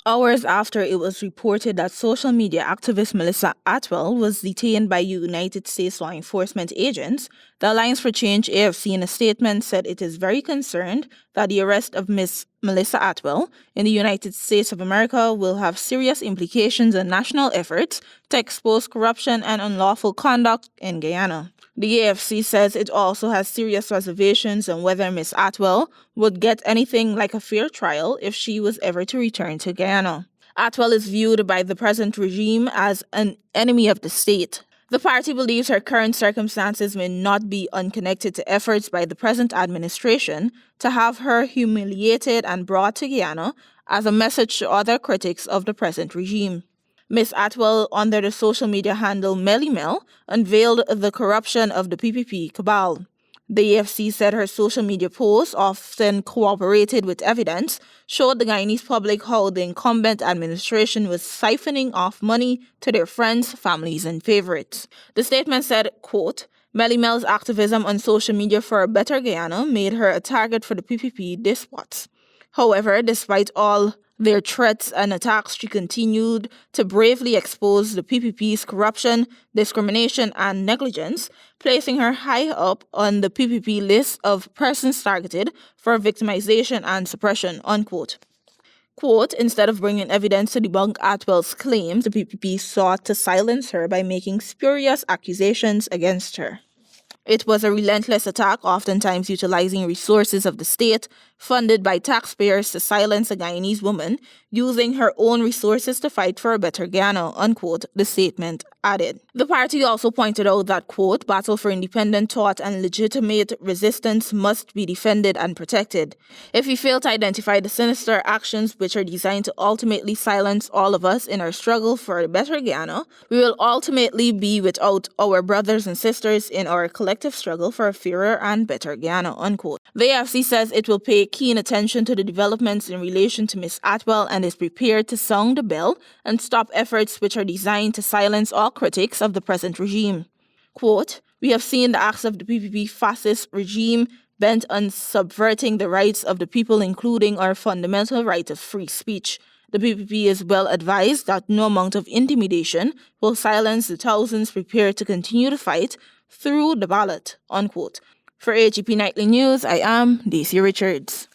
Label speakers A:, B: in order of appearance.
A: Hours after it was reported that social media activist Melissa Atwell was detained by United States law enforcement agents, the Alliance for Change AFC in a statement said it is very concerned that the arrest of Ms. Melissa Atwell in the United States of America will have serious implications on national efforts to expose corruption and unlawful conduct in Guyana. The AFC says it also has serious reservations on whether Ms. Atwell would get anything like a fair trial if she was ever to return to Guyana. Atwell is viewed by the present regime as an enemy of the state. The party believes her current circumstances may not be unconnected to efforts by the present administration to have her humiliated and brought to Guyana as a message to other critics of the present regime. Ms. Atwell, under the social media handle Melly Mel, unveiled the corruption of the PPP cabal. The AFC said her social media posts, often corroborated with evidence, showed the Guyanese public how the incumbent administration was siphoning off money to their friends, families, and favorites. The statement said, quote, Melly Mel's activism on social media for a better Guyana made her a target for the PPP despots. However, despite all their threats and attacks, she continued to bravely expose the PPP's corruption, discrimination, and negligence, placing her high up on the PPP list of persons targeted for victimization and suppression, unquote. Quote, instead of bringing evidence to debunk Atwell's claims, the PPP sought to silence her by making spurious accusations against her. It was a relentless attack, oftentimes utilizing resources of the state, funded by taxpayers to silence a Guyanese woman, using her own resources to fight for a better Guyana, unquote, the statement added. The party also pointed out that, quote, battle for independent thought and legitimate resistance must be defended and protected. If we fail to identify the sinister actions which are designed to ultimately silence all of us in our struggle for a better Guyana, we will ultimately be without our brothers and sisters in our collective struggle for a fairer and better Guyana, unquote. The AFC says it will pay keen attention to the developments in relation to Ms. Atwell and is prepared to sound the bell and stop efforts which are designed to silence all critics of the present regime. Quote, we have seen the acts of the PPP fascist regime bent on subverting the rights of the people, including our fundamental right of free speech. The PPP is well advised that no amount of intimidation will silence the thousands prepared to continue to fight through the ballot, unquote. For HGP Nightly News, I am Dacia Richards.